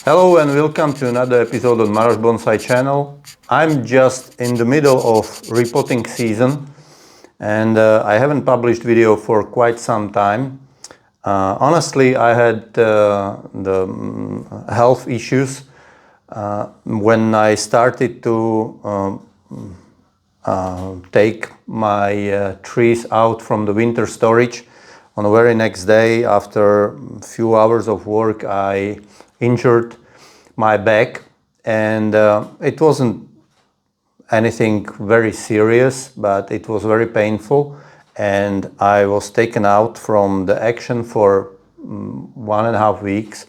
Hello and welcome to another episode on Maroš Bonsai channel. I'm just in the middle of repotting season and I haven't published video for quite some time. Honestly, I had the health issues when I started to take my trees out from the winter storage. On the very next day, after a few hours of work, I injured my back, and it wasn't anything very serious, but it was very painful, and I was taken out from the action for 1.5 weeks.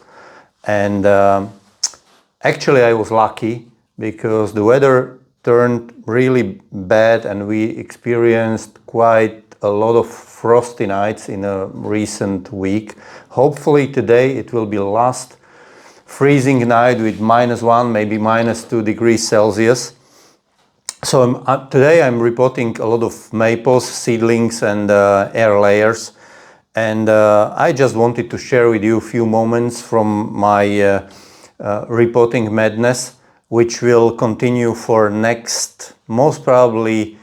And actually I was lucky because the weather turned really bad and we experienced quite a lot of frosty nights in a recent week. Hopefully today it will be last freezing night with -1, maybe -2 degrees Celsius. So today I'm repotting a lot of maples, seedlings and air layers. And I just wanted to share with you a few moments from my repotting madness, which will continue for next, most probably,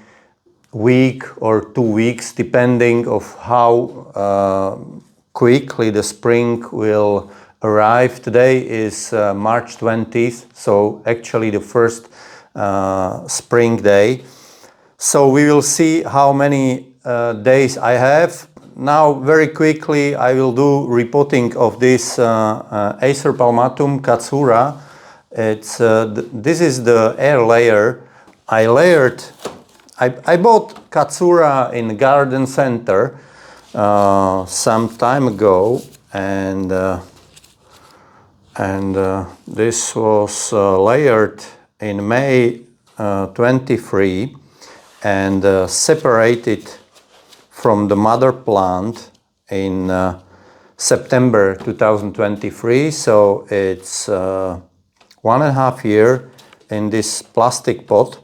week or 2 weeks, depending of how quickly the spring will arrive. Today is March 20th, so actually the first spring day. So we will see how many days I have. Now very quickly I will do repotting of this Acer palmatum Katsura. This is the air layer. I bought Katsura in the garden center some time ago, and this was layered in May 23 and separated from the mother plant in September 2023. So it's 1.5 years in this plastic pot.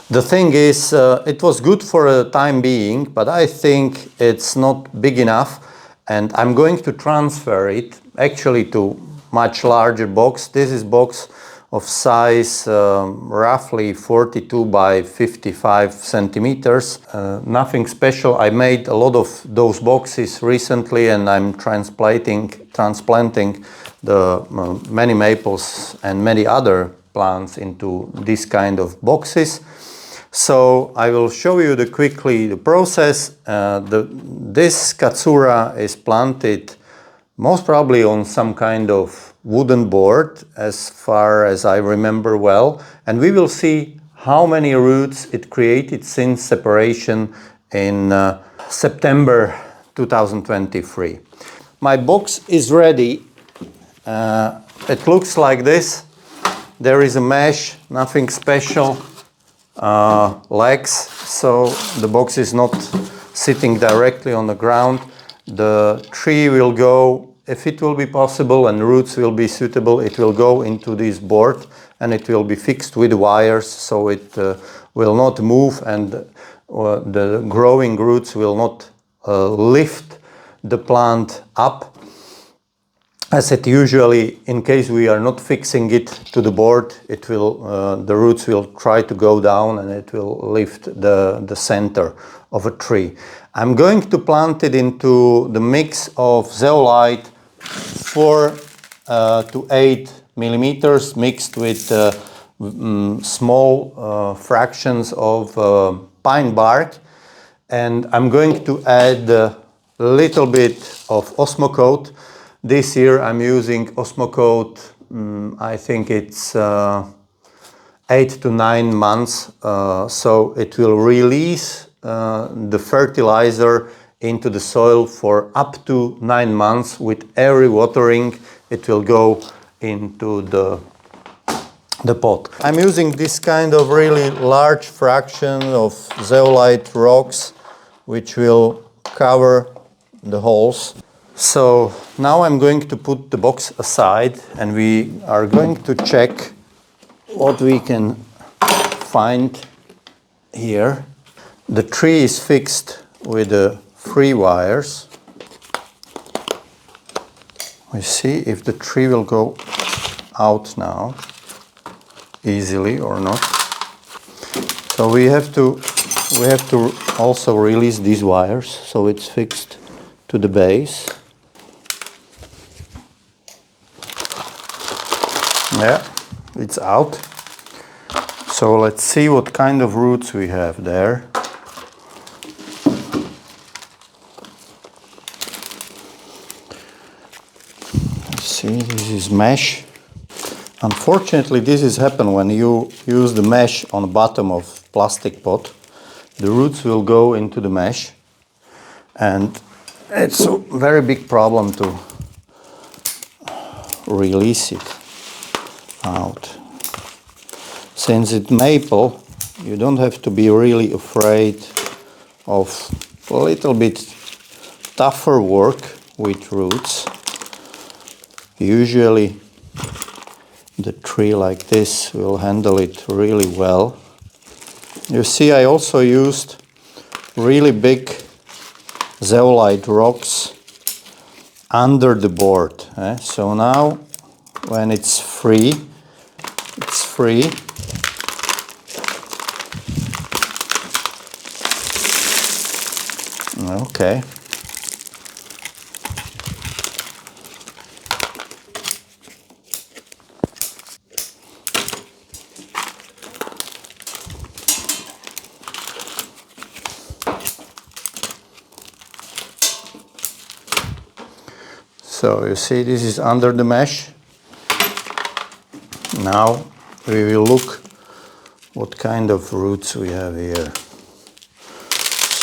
The thing is, it was good for a time being, but I think it's not big enough, and I'm going to transfer it actually to much larger box. This is box of size roughly 42 by 55 centimeters. Nothing special. I made a lot of those boxes recently, and I'm transplanting the many maples and many other plants into this kind of boxes. So I will show you quickly the process. This Katsura is planted most probably on some kind of wooden board, as far as I remember well, and we will see how many roots it created since separation in September 2023. My box is ready. It looks like this. There is a mesh, nothing special. Legs, so the box is not sitting directly on the ground. The tree will go, if it will be possible and roots will be suitable, it will go into this board and it will be fixed with wires, so it will not move, and the growing roots will not lift the plant up, as it usually, in case we are not fixing it to the board, it will the roots will try to go down and it will lift the center of a tree. I'm going to plant it into the mix of zeolite 4 to 8 millimeters mixed with small fractions of pine bark, and I'm going to add a little bit of Osmocote. This year I'm using Osmocote, I think it's 8 to 9 months, so it will release the fertilizer into the soil for up to 9 months. With every watering it will go into the pot. I'm using this kind of really large fraction of zeolite rocks, which will cover the holes. So now I'm going to put the box aside and we are going to check what we can find here. The tree is fixed with the 3 wires. We see if the tree will go out now easily or not. So we have to also release these wires so it's fixed to the base. Yeah, it's out. So let's see what kind of roots we have there. See, this is mesh. Unfortunately, this has happened when you use the mesh on the bottom of plastic pot. The roots will go into the mesh, and it's a very big problem to release it out. Since it's maple, you don't have to be really afraid of a little bit tougher work with roots. Usually the tree like this will handle it really well. You see, I also used really big zeolite rocks under the board. So now when it's free, it's free. Okay. So you see, this is under the mesh. Now we will look what kind of roots we have here.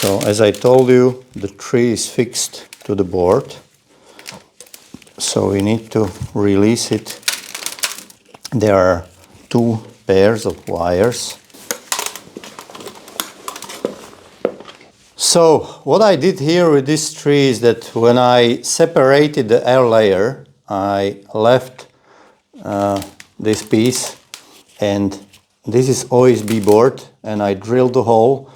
So as I told you, the tree is fixed to the board. So we need to release it. There are two pairs of wires. So what I did here with this tree is that when I separated the air layer, I left this piece, and this is OSB board, and I drilled the hole,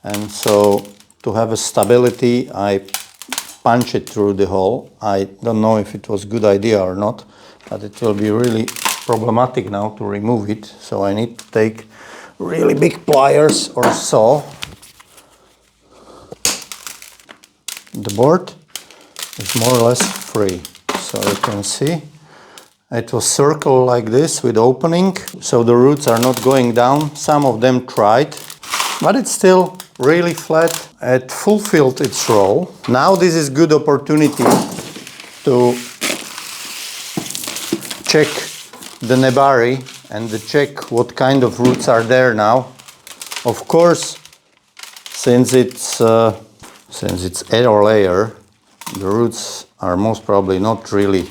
and so to have a stability I punch it through the hole. I don't know if it was a good idea or not, but it will be really problematic now to remove it, so I need to take really big pliers or saw. The board is more or less free, so you can see it was circled like this with opening, so the roots are not going down. Some of them tried, but it's still really flat. It fulfilled its role. Now this is good opportunity to check the nebari and to check what kind of roots are there now. Of course, since it's air layer, the roots are most probably not really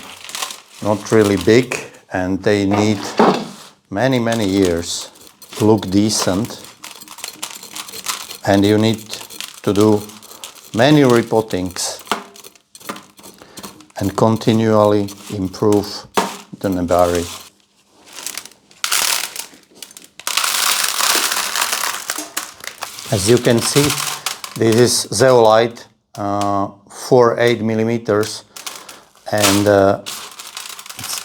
big, and they need many years to look decent, and you need to do many repottings and continually improve the nebari. As you can see, this is zeolite, 4-8 millimeters, and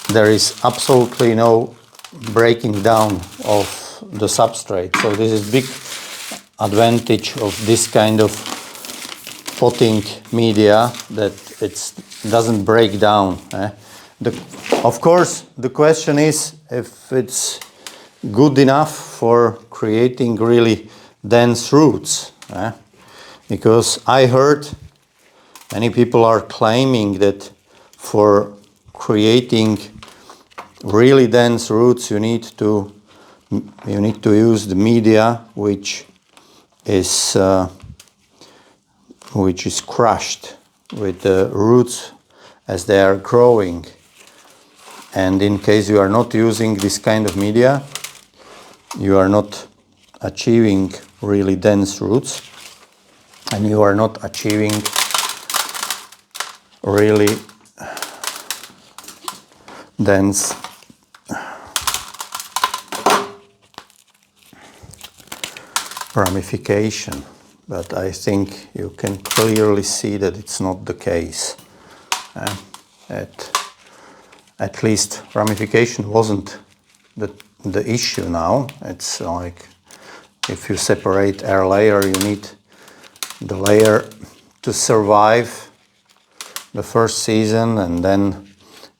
there is absolutely no breaking down of the substrate. So this is big advantage of this kind of potting media, that it doesn't break down. Of course, the question is if it's good enough for creating really dense roots. Because I heard many people are claiming that for creating really dense roots you need to use the media which is crushed with the roots as they are growing. And in case you are not using this kind of media, you are not achieving really dense roots, and you are not achieving really dense ramification. But I think you can clearly see that it's not the case. At least ramification wasn't the issue now. It's like if you separate air layer, you need the layer to survive the first season and then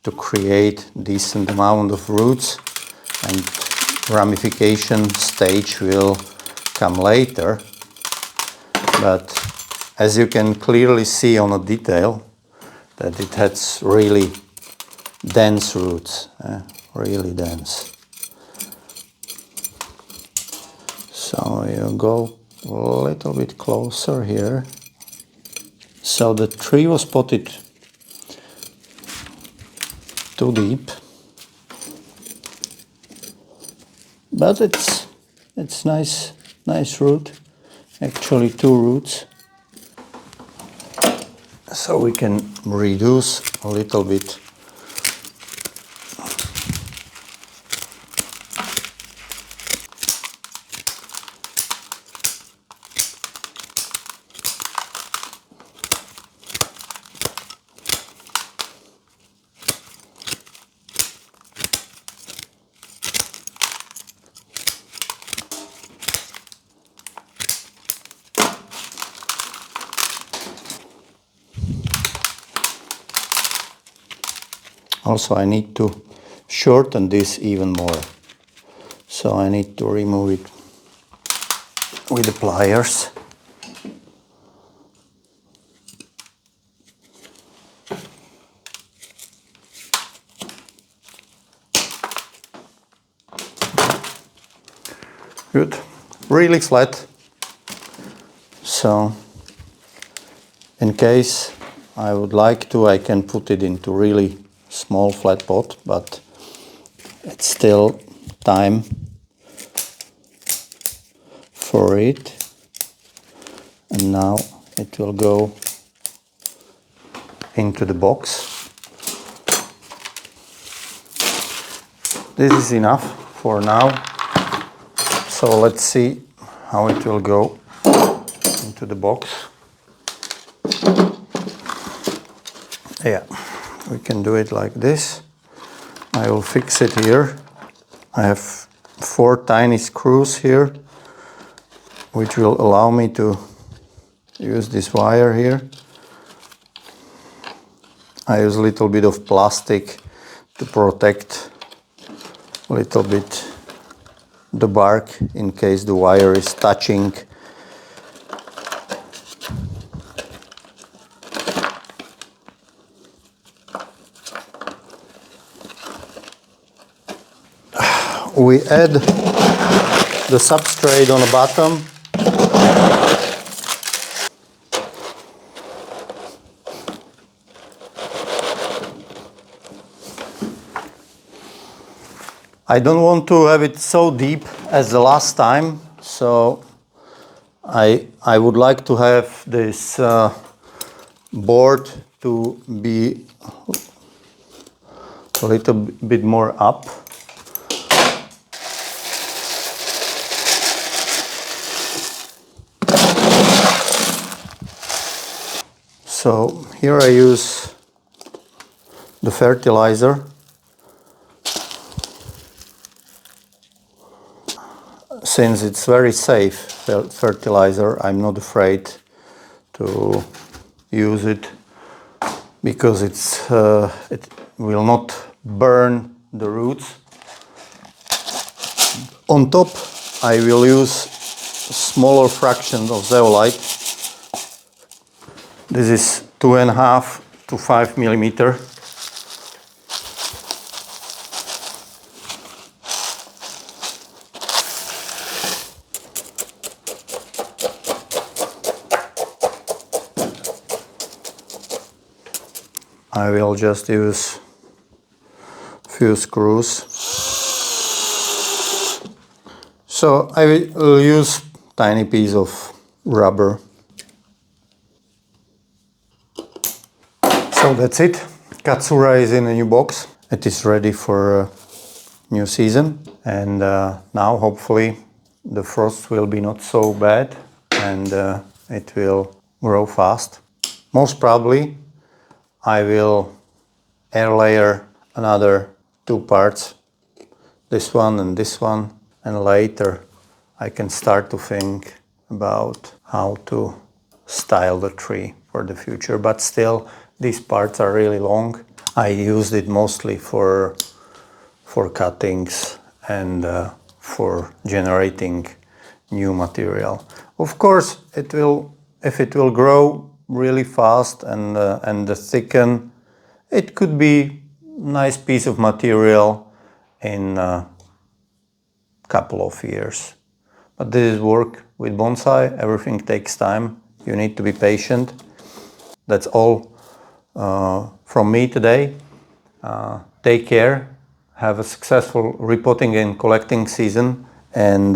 to create decent amount of roots, and ramification stage will come later. But as you can clearly see on a detail that it has really dense roots, really dense. So you go a little bit closer here. So the tree was potted too deep, but it's nice root. Actually, 2 roots. So we can reduce a little bit. Also, I need to shorten this even more. So I need to remove it with the pliers. Good. Really flat. So in case I would like to, I can put it into really small flat pot, but it's still time for it. And now it will go into the box. This is enough for now. So let's see how it will go into the box. Yeah, we can do it like this. I will fix it here. I have 4 tiny screws here, which will allow me to use this wire here. I use a little bit of plastic to protect a little bit the bark in case the wire is touching. We add the substrate on the bottom. I don't want to have it so deep as the last time, so I would like to have this board to be a little bit more up. So here I use the fertilizer. Since it's very safe fertilizer, I'm not afraid to use it because it will not burn the roots. On top, I will use a smaller fraction of zeolite. This is 2.5 to 5 millimeter. I will just use a few screws. So I will use tiny piece of rubber. So that's it. Katsura is in a new box. It is ready for a new season. And now hopefully the frost will be not so bad and it will grow fast. Most probably I will air layer another 2 parts, this one and this one, and later I can start to think about how to style the tree for the future. But still, these parts are really long. I used it mostly for cuttings and for generating new material. Of course, if it will grow really fast and thicken, it could be nice piece of material in a couple of years. But this is work with bonsai. Everything takes time. You need to be patient. That's all from me today. Take care. Have a successful repotting and collecting season, and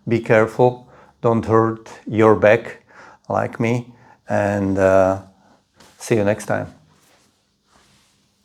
be careful. Don't hurt your back like me, and see you next time.